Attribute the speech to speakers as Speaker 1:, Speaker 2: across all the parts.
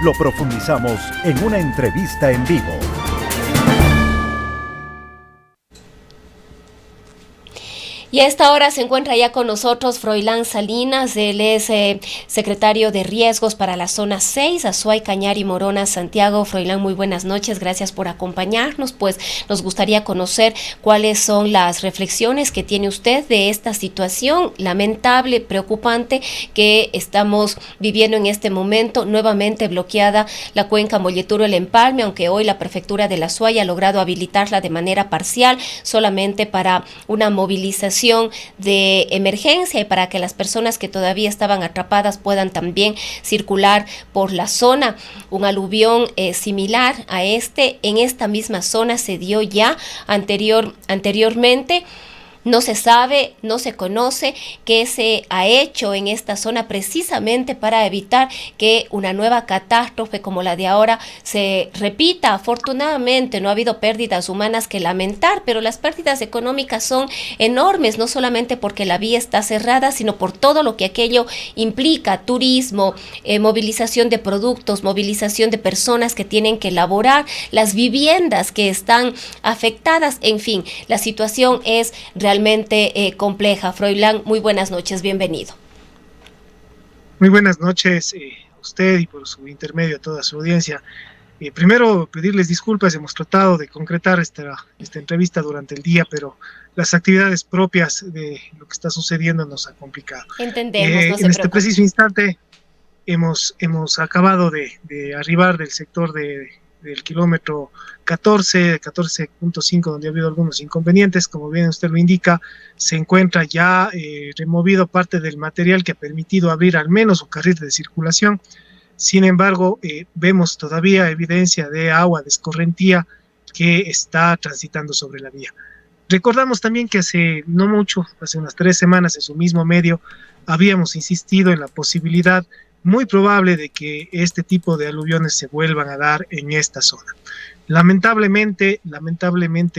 Speaker 1: Lo profundizamos en una entrevista en vivo.
Speaker 2: Y a esta hora se encuentra ya con nosotros Froilán Salinas. Él es secretario de Riesgos para la Zona 6, Azuay, Cañari, Morona, Santiago. Froilán, muy buenas noches, gracias por acompañarnos. Pues nos gustaría conocer cuáles son las reflexiones que tiene usted de esta situación lamentable, preocupante que estamos viviendo en este momento. Nuevamente bloqueada la cuenca Molleturo-El Empalme, aunque hoy la prefectura de la Azuay ha logrado habilitarla de manera parcial, solamente para una movilización de emergencia y para que las personas que todavía estaban atrapadas puedan también circular por la zona. Un aluvión similar a en esta misma zona se dio ya anteriormente. No se sabe, no se conoce qué se ha hecho en esta zona precisamente para evitar que una nueva catástrofe como la de ahora se repita. Afortunadamente no ha habido pérdidas humanas que lamentar, pero las pérdidas económicas son enormes, no solamente porque la vía está cerrada, sino por todo lo que aquello implica: turismo, movilización de productos, movilización de personas que tienen que laborar, las viviendas que están afectadas. En fin, la situación es realmente compleja. Froilán, muy buenas noches, bienvenido.
Speaker 3: Muy buenas noches a usted y por su intermedio a toda su audiencia. Primero, pedirles disculpas, hemos tratado de concretar esta entrevista durante el día, pero las actividades propias de lo que está sucediendo nos ha complicado.
Speaker 2: Entendemos, no se
Speaker 3: en este
Speaker 2: preocupe.
Speaker 3: preciso instante hemos acabado de arribar del sector del kilómetro 14.5, donde ha habido algunos inconvenientes. Como bien usted lo indica, se encuentra ya removido parte del material que ha permitido abrir al menos un carril de circulación. Sin embargo, vemos todavía evidencia de agua de escorrentía que está transitando sobre la vía. Recordamos también que hace no mucho, hace unas 3 semanas, en su mismo medio, habíamos insistido en la posibilidad muy probable de que este tipo de aluviones se vuelvan a dar en esta zona. Lamentablemente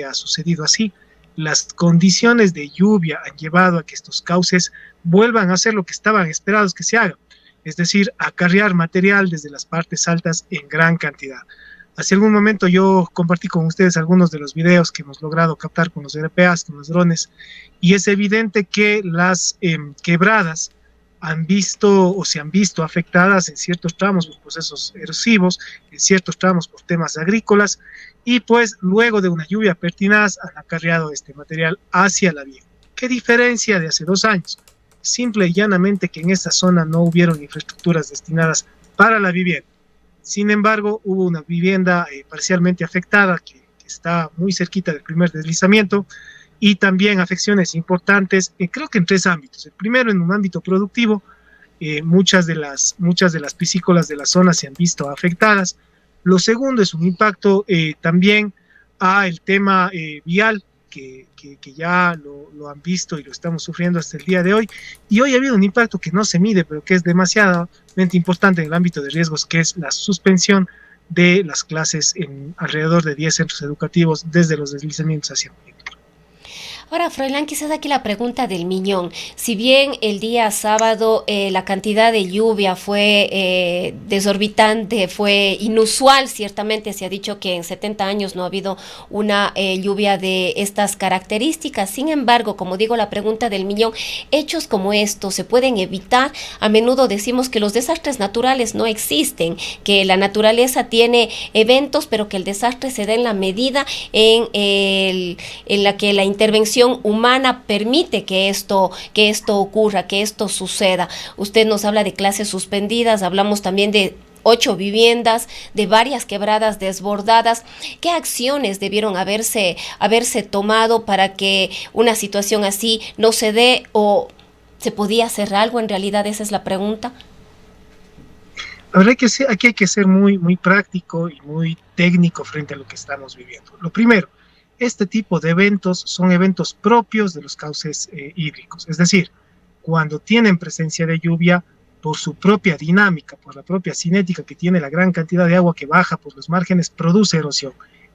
Speaker 3: ha sucedido así. Las condiciones de lluvia han llevado a que estos cauces vuelvan a hacer lo que estaban esperados que se haga, es decir, acarrear material desde las partes altas en gran cantidad. Hace algún momento yo compartí con ustedes algunos de los videos que hemos logrado captar con los RPAs, con los drones, y es evidente que las quebradas se han visto afectadas en ciertos tramos por procesos erosivos, en ciertos tramos por temas agrícolas, y pues luego de una lluvia pertinaz han acarreado este material hacia la vía. ¿Qué diferencia de hace 2 años? Simple y llanamente que en esta zona no hubieron infraestructuras destinadas para la vivienda. Sin embargo, hubo una vivienda parcialmente afectada que está muy cerquita del primer deslizamiento, y también afecciones importantes, creo que en 3 ámbitos. El primero, en un ámbito productivo, muchas de las piscícolas de la zona se han visto afectadas. Lo segundo es un impacto también a el tema vial, que ya lo han visto y lo estamos sufriendo hasta el día de hoy. Y hoy ha habido un impacto que no se mide, pero que es demasiadamente importante en el ámbito de riesgos, que es la suspensión de las clases en alrededor de 10 centros educativos desde los deslizamientos hacia México.
Speaker 2: Ahora, Froilán, quizás aquí la pregunta del millón. Si bien el día sábado la cantidad de lluvia fue desorbitante, fue inusual, ciertamente se ha dicho que en 70 años no ha habido una lluvia de estas características. Sin embargo, como digo, la pregunta del millón, hechos como estos se pueden evitar. A menudo decimos que los desastres naturales no existen, que la naturaleza tiene eventos, pero que el desastre se da en la medida en la que la intervención humana permite que esto ocurra, que esto suceda. Usted nos habla de clases suspendidas, hablamos también de 8 viviendas, de varias quebradas desbordadas. ¿Qué acciones debieron haberse tomado para que una situación así no se dé, o se podía hacer algo? En realidad esa es la pregunta.
Speaker 3: Ahora aquí hay que ser muy, muy práctico y muy técnico frente a lo que estamos viviendo. Lo primero, este tipo de eventos son eventos propios de los cauces hídricos, es decir, cuando tienen presencia de lluvia, por su propia dinámica, por la propia cinética que tiene la gran cantidad de agua que baja por los márgenes, produce erosión.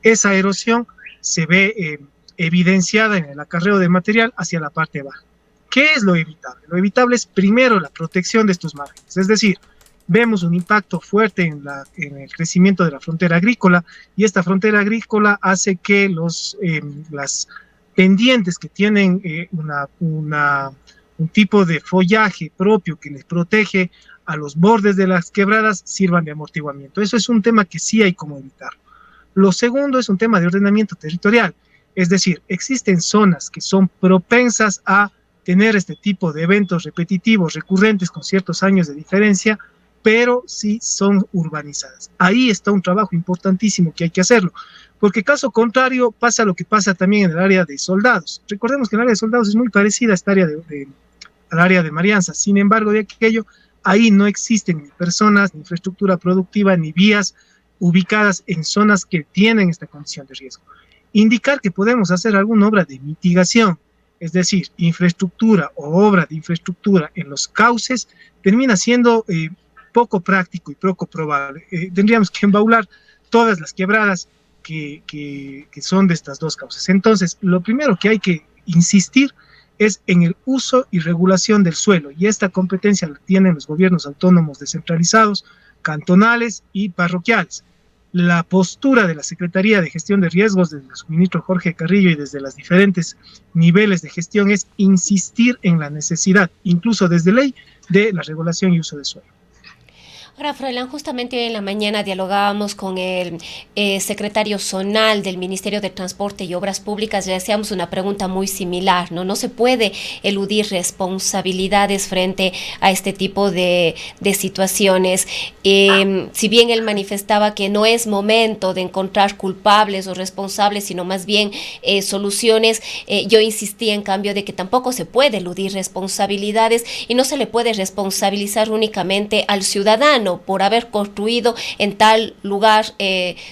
Speaker 3: Esa erosión se ve evidenciada en el acarreo de material hacia la parte baja. ¿Qué es lo evitable? Lo evitable es primero la protección de estos márgenes, es decir, vemos un impacto fuerte en el crecimiento de la frontera agrícola, y esta frontera agrícola hace que las pendientes que tienen un tipo de follaje propio que les protege a los bordes de las quebradas sirvan de amortiguamiento. Eso es un tema que sí hay como evitarlo. Lo segundo es un tema de ordenamiento territorial, es decir, existen zonas que son propensas a tener este tipo de eventos repetitivos, recurrentes, con ciertos años de diferencia, pero sí son urbanizadas. Ahí está un trabajo importantísimo que hay que hacerlo, porque caso contrario pasa lo que pasa también en el área de Soldados. Recordemos que el área de Soldados es muy parecida a esta área al área de Marianza. Sin embargo, de aquello, ahí no existen ni personas, ni infraestructura productiva, ni vías ubicadas en zonas que tienen esta condición de riesgo. Indicar que podemos hacer alguna obra de mitigación, es decir, infraestructura o obra de infraestructura en los cauces, termina siendo poco práctico y poco probable. Tendríamos que embaular todas las quebradas que son de estas dos causas. Entonces, lo primero que hay que insistir es en el uso y regulación del suelo, y esta competencia la tienen los gobiernos autónomos descentralizados, cantonales y parroquiales. La postura de la Secretaría de Gestión de Riesgos, desde el subministro Jorge Carrillo y desde los diferentes niveles de gestión, es insistir en la necesidad, incluso desde ley, de la regulación y uso de suelo.
Speaker 2: Ahora, Froilán, justamente hoy en la mañana dialogábamos con el secretario zonal del Ministerio de Transporte y Obras Públicas. Le hacíamos una pregunta muy similar, ¿no? No se puede eludir responsabilidades frente a este tipo de situaciones. Si bien él manifestaba que no es momento de encontrar culpables o responsables, sino más bien soluciones, yo insistí en cambio de que tampoco se puede eludir responsabilidades y no se le puede responsabilizar únicamente al ciudadano por haber construido en tal lugar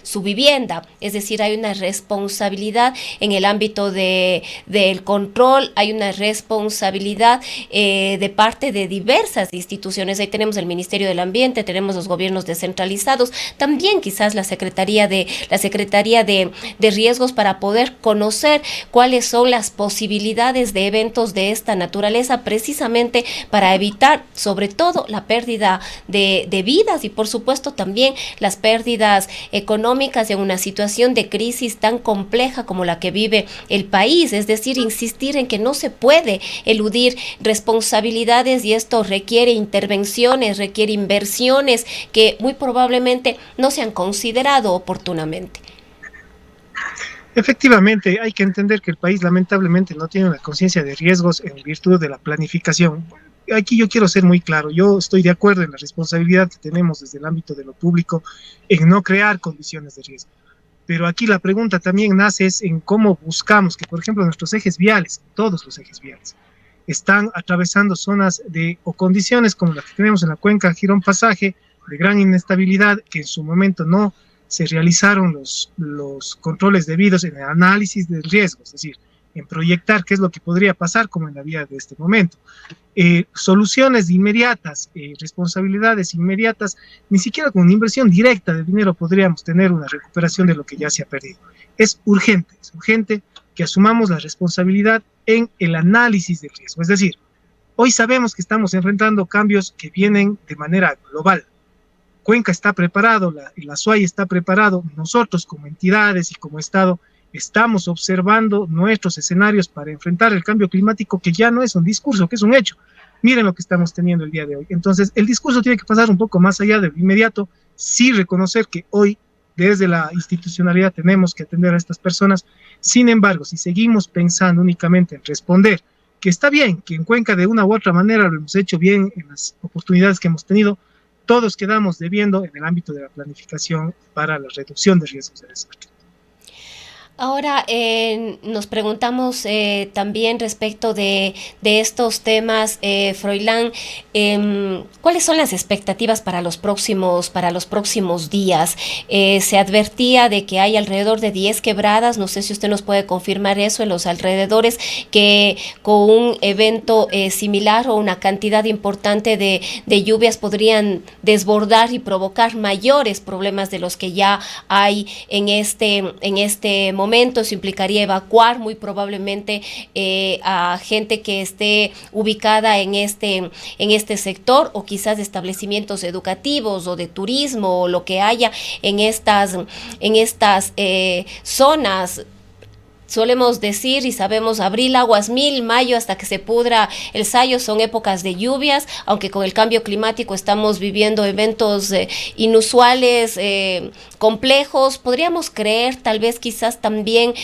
Speaker 2: su vivienda. Es decir, hay una responsabilidad en el ámbito del control, hay una responsabilidad de parte de diversas instituciones. Ahí tenemos el Ministerio del Ambiente, tenemos los gobiernos descentralizados, también quizás la Secretaría de Riesgos, para poder conocer cuáles son las posibilidades de eventos de esta naturaleza, precisamente para evitar sobre todo la pérdida de vidas y por supuesto también las pérdidas económicas en una situación de crisis tan compleja como la que vive el país. Es decir, insistir en que no se puede eludir responsabilidades, y esto requiere intervenciones, requiere inversiones que muy probablemente no se han considerado oportunamente.
Speaker 3: Efectivamente, hay que entender que el país lamentablemente no tiene una conciencia de riesgos en virtud de la planificación. Aquí yo quiero ser muy claro, yo estoy de acuerdo en la responsabilidad que tenemos desde el ámbito de lo público en no crear condiciones de riesgo, pero aquí la pregunta también nace es en cómo buscamos que, por ejemplo, nuestros ejes viales, todos los ejes viales, están atravesando zonas o condiciones como las que tenemos en la cuenca Girón Pasaje, de gran inestabilidad, que en su momento no se realizaron los controles debidos en el análisis del riesgo, es decir, en proyectar qué es lo que podría pasar como en la vía de este momento. Soluciones inmediatas, responsabilidades inmediatas, ni siquiera con una inversión directa de dinero podríamos tener una recuperación de lo que ya se ha perdido. Es urgente que asumamos la responsabilidad en el análisis del riesgo. Es decir, hoy sabemos que estamos enfrentando cambios que vienen de manera global. Cuenca está preparado, la SUAY está preparado, nosotros como entidades y como Estado estamos observando nuestros escenarios para enfrentar el cambio climático, que ya no es un discurso, que es un hecho. Miren lo que estamos teniendo el día de hoy. Entonces, el discurso tiene que pasar un poco más allá del inmediato, sí reconocer que hoy, desde la institucionalidad, tenemos que atender a estas personas. Sin embargo, si seguimos pensando únicamente en responder, que está bien, que en Cuenca de una u otra manera lo hemos hecho bien en las oportunidades que hemos tenido, todos quedamos debiendo en el ámbito de la planificación para la reducción de riesgos de desastre.
Speaker 2: Ahora nos preguntamos también respecto de estos temas, Froilán, ¿cuáles son las expectativas para los próximos días? Se advertía de que hay alrededor de 10 quebradas, no sé si usted nos puede confirmar eso, en los alrededores, que con un evento similar o una cantidad importante de lluvias podrían desbordar y provocar mayores problemas de los que ya hay en este momento. momento. Eso implicaría evacuar muy probablemente a gente que esté ubicada en este sector, o quizás establecimientos educativos o de turismo o lo que haya en estas zonas. Solemos decir y sabemos, abril aguas mil, mayo hasta que se pudra el sayo, son épocas de lluvias, aunque con el cambio climático estamos viviendo eventos inusuales, complejos. Podríamos creer, tal vez quizás también,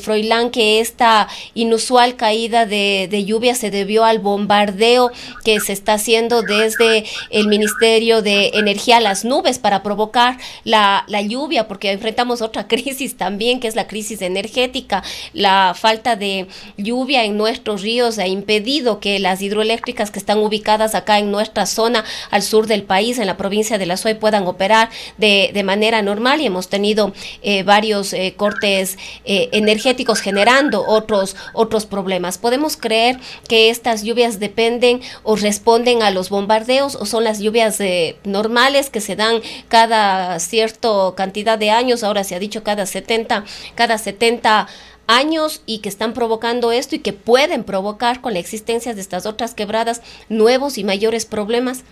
Speaker 2: Froilán, que esta inusual caída de lluvia se debió al bombardeo que se está haciendo desde el Ministerio de Energía a las nubes para provocar la lluvia, porque enfrentamos otra crisis también, que es la crisis energética. La falta de lluvia en nuestros ríos ha impedido que las hidroeléctricas que están ubicadas acá en nuestra zona al sur del país, en la provincia de La Suay, puedan operar de manera normal, y hemos tenido varios cortes energéticos generando otros problemas. ¿Podemos creer que estas lluvias dependen o responden a los bombardeos, o son las lluvias normales que se dan cada cierta cantidad de años? Ahora se ha dicho cada 70 años, y que están provocando esto y que pueden provocar, con la existencia de estas otras quebradas, nuevos y mayores problemas.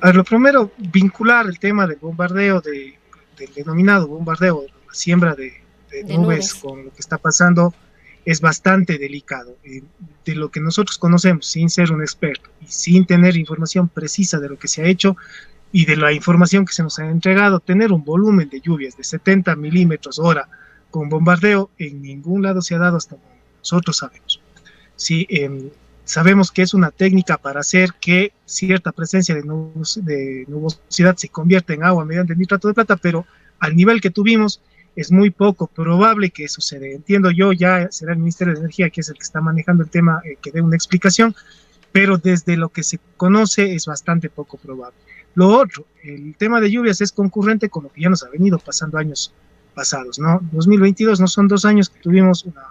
Speaker 3: A ver, lo primero, vincular el tema del bombardeo, del denominado bombardeo, la siembra de nubes con lo que está pasando, es bastante delicado. De lo que nosotros conocemos, sin ser un experto y sin tener información precisa de lo que se ha hecho y de la información que se nos ha entregado, tener un volumen de lluvias de 70 milímetros hora con bombardeo en ningún lado se ha dado hasta donde nosotros sabemos. Sí, sabemos que es una técnica para hacer que cierta presencia de nubosidad se convierta en agua mediante el nitrato de plata, pero al nivel que tuvimos es muy poco probable que suceda. Entiendo yo, ya será el Ministerio de Energía, que es el que está manejando el tema, que dé una explicación, pero desde lo que se conoce es bastante poco probable. Lo otro, el tema de lluvias es concurrente con lo que ya nos ha venido pasando años pasados, ¿no? 2022 no son 2 años que tuvimos una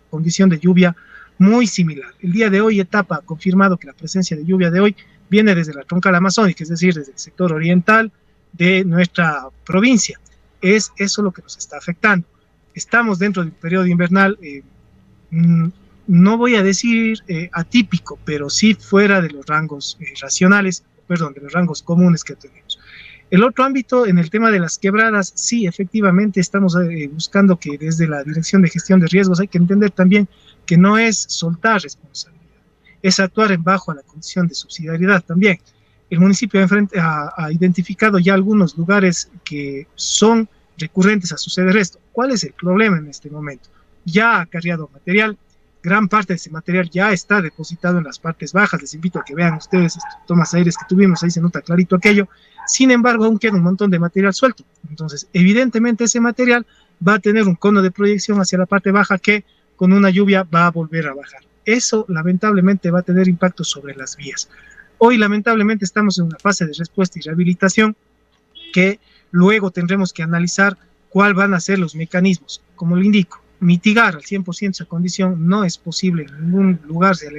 Speaker 3: condición de lluvia muy similar. El día de hoy, Etapa ha confirmado que la presencia de lluvia de hoy viene desde la troncal amazónica, es decir, desde el sector oriental de nuestra provincia. Es eso lo que nos está afectando. Estamos dentro de un periodo invernal, no voy a decir atípico, pero sí fuera de los rangos de los rangos comunes que tenemos. El otro ámbito, en el tema de las quebradas, sí, efectivamente estamos buscando que desde la Dirección de Gestión de Riesgos hay que entender también que no es soltar responsabilidad, es actuar bajo la condición de subsidiariedad también. El municipio ha identificado ya algunos lugares que son recurrentes a suceder esto. ¿Cuál es el problema en este momento? Ya ha cargado material, gran parte de ese material ya está depositado en las partes bajas. Les invito a que vean ustedes estos tomas aéreas que tuvimos, ahí se nota clarito aquello. Sin embargo, aún queda un montón de material suelto. Entonces, evidentemente ese material va a tener un cono de proyección hacia la parte baja que con una lluvia va a volver a bajar. Eso lamentablemente va a tener impacto sobre las vías. Hoy lamentablemente estamos en una fase de respuesta y rehabilitación que luego tendremos que analizar cuáles van a ser los mecanismos. Como le indico, mitigar al 100% esa condición no es posible, en ningún lugar se ha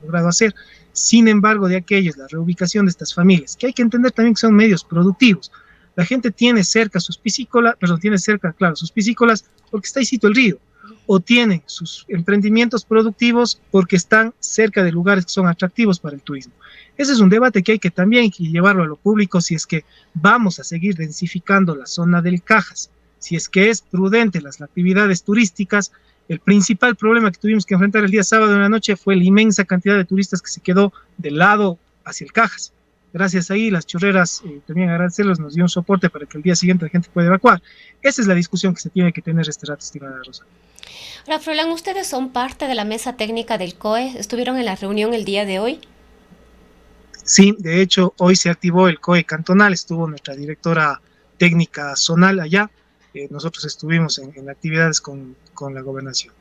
Speaker 3: logrado hacer. Sin embargo, de aquellos, la reubicación de estas familias, que hay que entender también que son medios productivos. La gente tiene cerca sus piscícolas porque está ahí el río, o tienen sus emprendimientos productivos porque están cerca de lugares que son atractivos para el turismo. Ese es un debate que hay que también llevarlo a lo público, si es que vamos a seguir densificando la zona del Cajas, si es que es prudente las actividades turísticas. El principal problema que tuvimos que enfrentar el día sábado en la noche fue la inmensa cantidad de turistas que se quedó del lado hacia el Cajas. Gracias ahí, las chorreras, también agradecerles, nos dio un soporte para que el día siguiente la gente pueda evacuar. Esa es la discusión que se tiene que tener este rato, estimada Rosa.
Speaker 2: Ahora, Froilán, ustedes son parte de la mesa técnica del COE, ¿estuvieron en la reunión el día de hoy?
Speaker 3: Sí, de hecho, hoy se activó el COE cantonal, estuvo nuestra directora técnica zonal allá, nosotros estuvimos en actividades con la gobernación.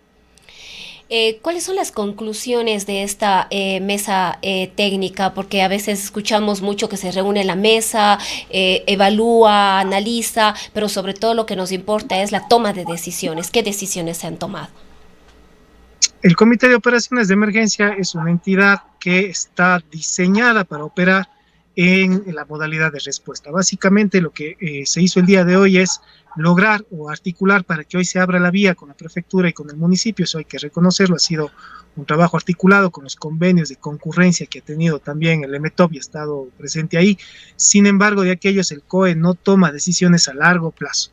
Speaker 2: ¿Cuáles son las conclusiones de esta mesa técnica? Porque a veces escuchamos mucho que se reúne la mesa, evalúa, analiza, pero sobre todo lo que nos importa es la toma de decisiones. ¿Qué decisiones se han tomado?
Speaker 3: El Comité de Operaciones de Emergencia es una entidad que está diseñada para operar en la modalidad de respuesta. Básicamente lo que se hizo el día de hoy es lograr o articular para que hoy se abra la vía con la prefectura y con el municipio. Eso hay que reconocerlo, ha sido un trabajo articulado con los convenios de concurrencia que ha tenido también el EMETOP y ha estado presente ahí. Sin embargo, de aquellos el COE no toma decisiones a largo plazo.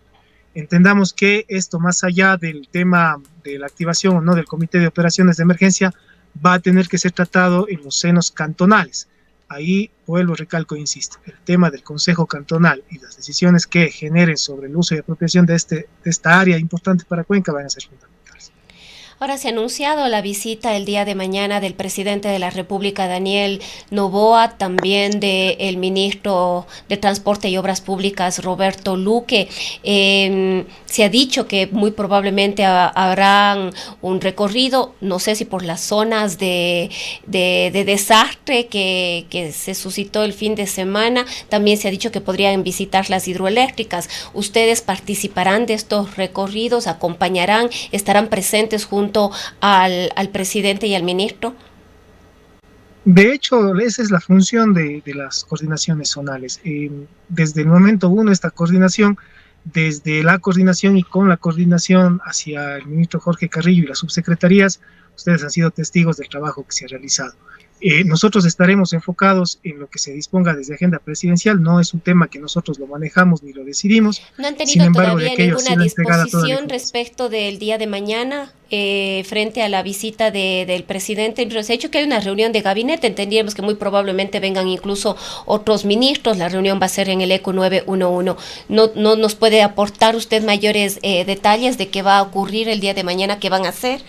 Speaker 3: Entendamos que esto, más allá del tema de la activación o no del Comité de Operaciones de Emergencia, va a tener que ser tratado en los senos cantonales. Ahí, vuelvo, recalco, insisto, el tema del Consejo Cantonal y las decisiones que generen sobre el uso y apropiación de esta área importante para Cuenca van a ser fundamentales.
Speaker 2: Ahora se ha anunciado la visita el día de mañana del presidente de la República, Daniel Noboa, también del ministro de Transporte y Obras Públicas, Roberto Luque. Se ha dicho que muy probablemente harán un recorrido, no sé si por las zonas de desastre que se suscitó el fin de semana. También se ha dicho que podrían visitar las hidroeléctricas. ¿Ustedes participarán de estos recorridos? ¿Acompañarán? ¿Estarán presentes junto al presidente y al ministro?
Speaker 3: De hecho, esa es la función de las coordinaciones zonales. Desde el momento uno, esta coordinación, desde la coordinación y con la coordinación hacia el ministro Jorge Carrillo y las subsecretarías, ustedes han sido testigos del trabajo que se ha realizado. Nosotros estaremos enfocados en lo que se disponga desde agenda presidencial. No es un tema que nosotros lo manejamos ni lo decidimos.
Speaker 2: ¿No han tenido todavía ninguna disposición respecto del día de mañana frente a la visita del presidente? Se ha hecho que hay una reunión de gabinete. Entendíamos que muy probablemente vengan incluso otros ministros. La reunión va a ser en el ECO 911. ¿No nos puede aportar usted mayores detalles de qué va a ocurrir el día de mañana, qué van a hacer?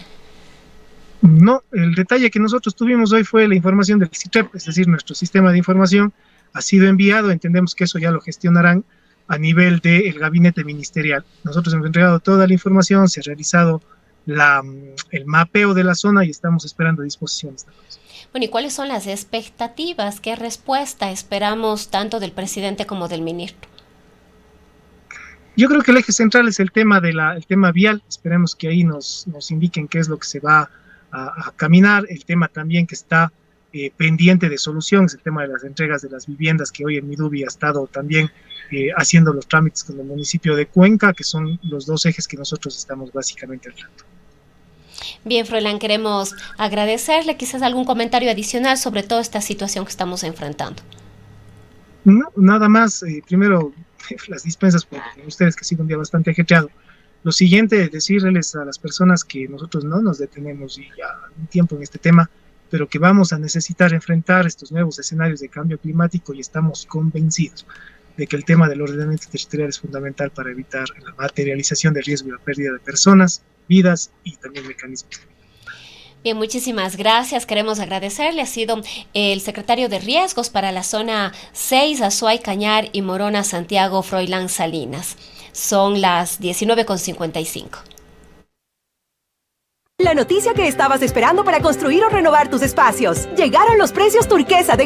Speaker 3: No, el detalle que nosotros tuvimos hoy fue la información del CITREP, es decir, nuestro sistema de información ha sido enviado. Entendemos que eso ya lo gestionarán a nivel del gabinete ministerial. Nosotros hemos entregado toda la información, se ha realizado el mapeo de la zona y estamos esperando disposiciones.
Speaker 2: Bueno, ¿y cuáles son las expectativas? ¿Qué respuesta esperamos tanto del presidente como del ministro?
Speaker 3: Yo creo que el eje central es el tema vial. Esperemos que ahí nos indiquen qué es lo que se va a caminar. El tema también que está pendiente de solución es el tema de las entregas de las viviendas, que hoy el Midubi ha estado también haciendo los trámites con el municipio de Cuenca, que son los dos ejes que nosotros estamos básicamente al tanto.
Speaker 2: Bien, Froilán, queremos agradecerle. Quizás algún comentario adicional sobre toda esta situación que estamos enfrentando.
Speaker 3: No, nada más. Primero, las dispensas por ustedes, que ha sido un día bastante ajetreado. Lo siguiente, decirles a las personas que nosotros no nos detenemos y ya un tiempo en este tema, pero que vamos a necesitar enfrentar estos nuevos escenarios de cambio climático y estamos convencidos de que el tema del ordenamiento territorial es fundamental para evitar la materialización del riesgo y la pérdida de personas, vidas y también mecanismos.
Speaker 2: Bien, muchísimas gracias. Queremos agradecerle. Ha sido el secretario de Riesgos para la zona 6, Azuay, Cañar y Morona, Santiago, Froilán Salinas. Son las 19:55.
Speaker 4: La noticia que estabas esperando para construir o renovar tus espacios. Llegaron los precios turquesa de